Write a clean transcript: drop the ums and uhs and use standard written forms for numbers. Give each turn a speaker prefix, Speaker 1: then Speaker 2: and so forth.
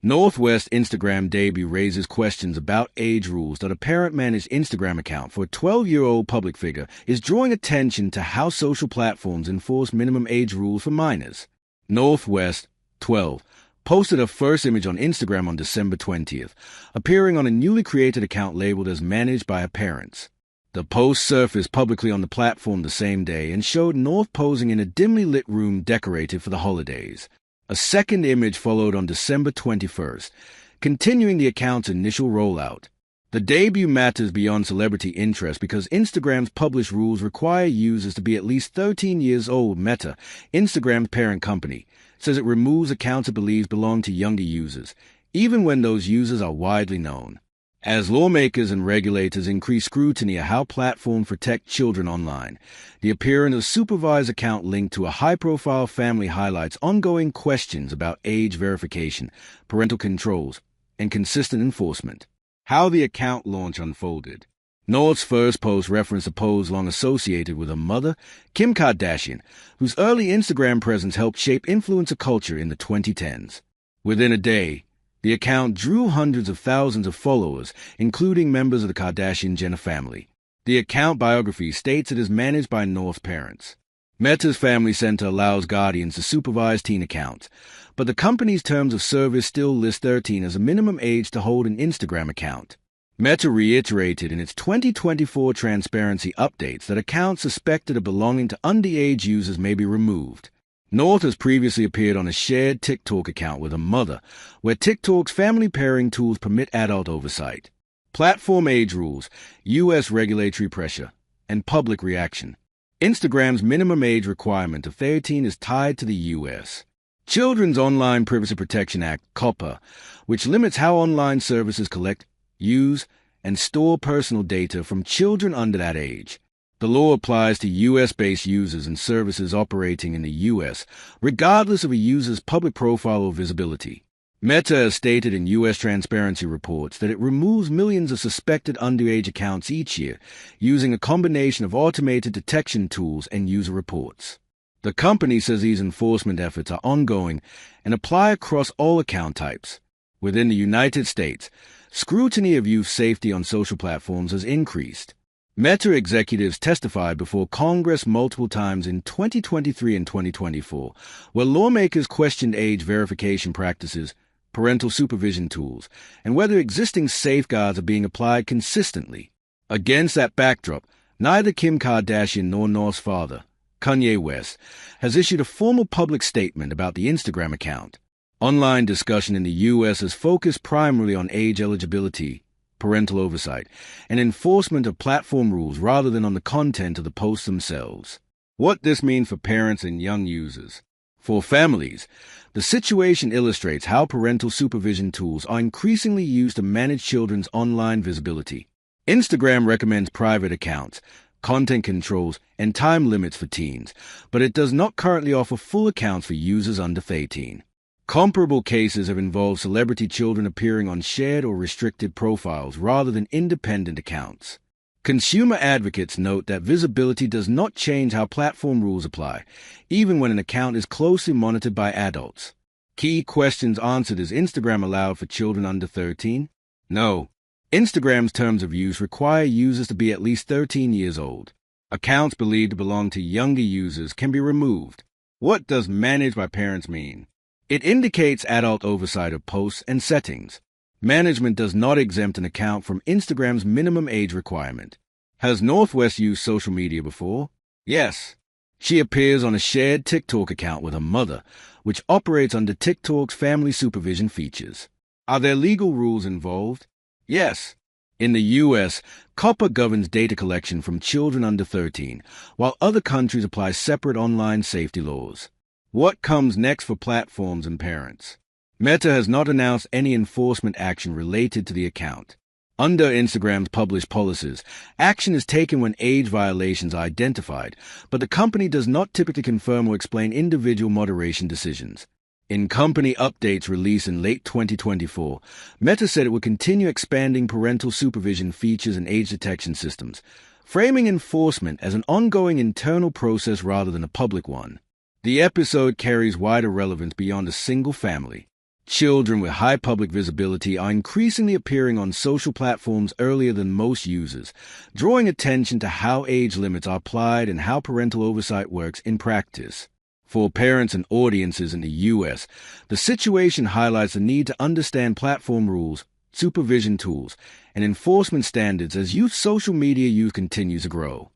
Speaker 1: Northwest Instagram debut raises questions about age rules that a parent-managed Instagram account for a 12-year-old public figure is drawing attention to how social platforms enforce minimum age rules for minors. Northwest, 12, posted her first image on Instagram on December 20th, appearing on a newly created account labeled as managed by her parents. The post surfaced publicly on the platform the same day and showed North posing in a dimly lit room decorated for the holidays. A second image followed on December 21st, continuing the account's initial rollout. The debut matters beyond celebrity interest because Instagram's published rules require users to be at least 13 years old. Meta, Instagram's parent company, says it removes accounts it believes belong to younger users, even when those users are widely known. As lawmakers and regulators increase scrutiny of how platforms protect children online, the appearance of a supervised account linked to a high-profile family highlights ongoing questions about age verification, parental controls, and consistent enforcement. How the account launch unfolded. North's first post referenced a pose long associated with her mother, Kim Kardashian, whose early Instagram presence helped shape influencer culture in the 2010s. Within a day, the account drew hundreds of thousands of followers, including members of the Kardashian-Jenner family. The account biography states it is managed by North's parents. Meta's Family Center allows guardians to supervise teen accounts, but the company's terms of service still list 13 as a minimum age to hold an Instagram account. Meta reiterated in its 2024 transparency updates that accounts suspected of belonging to underage users may be removed. North has previously appeared on a shared TikTok account with her mother, where TikTok's family pairing tools permit adult oversight. Platform age rules, U.S. regulatory pressure, and public reaction. Instagram's minimum age requirement of 13 is tied to the U.S. Children's Online Privacy Protection Act, COPPA, which limits how online services collect, use, and store personal data from children under that age. The law applies to U.S.-based users and services operating in the U.S., regardless of a user's public profile or visibility. Meta has stated in U.S. transparency reports that it removes millions of suspected underage accounts each year, using a combination of automated detection tools and user reports. The company says these enforcement efforts are ongoing and apply across all account types. Within the United States, scrutiny of youth safety on social platforms has increased. Meta executives testified before Congress multiple times in 2023 and 2024, where lawmakers questioned age verification practices, parental supervision tools, and whether existing safeguards are being applied consistently. Against that backdrop, neither Kim Kardashian nor North's father, Kanye West, has issued a formal public statement about the Instagram account. Online discussion in the U.S. has focused primarily on age eligibility, parental oversight, and enforcement of platform rules rather than on the content of the posts themselves. What this means for parents and young users. For families, the situation illustrates how parental supervision tools are increasingly used to manage children's online visibility. Instagram recommends private accounts, content controls, and time limits for teens, but it does not currently offer full accounts for users under 13. Comparable cases have involved celebrity children appearing on shared or restricted profiles rather than independent accounts. Consumer advocates note that visibility does not change how platform rules apply, even when an account is closely monitored by adults. Key questions answered: is Instagram allowed for children under 13? No. Instagram's terms of use require users to be at least 13 years old. Accounts believed to belong to younger users can be removed. What does managed by parents mean? It indicates adult oversight of posts and settings. Management does not exempt an account from Instagram's minimum age requirement. Has Northwest used social media before? Yes. She appears on a shared TikTok account with her mother, which operates under TikTok's family supervision features. Are there legal rules involved? Yes. In the U.S., COPPA governs data collection from children under 13, while other countries apply separate online safety laws. What comes next for platforms and parents? Meta has not announced any enforcement action related to the account. Under Instagram's published policies, action is taken when age violations are identified, but the company does not typically confirm or explain individual moderation decisions. In company updates released in late 2024, Meta said it would continue expanding parental supervision features and age detection systems, framing enforcement as an ongoing internal process rather than a public one. The episode carries wider relevance beyond a single family. Children with high public visibility are increasingly appearing on social platforms earlier than most users, drawing attention to how age limits are applied and how parental oversight works in practice. For parents and audiences in the U.S., the situation highlights the need to understand platform rules, supervision tools, and enforcement standards as youth social media use continues to grow.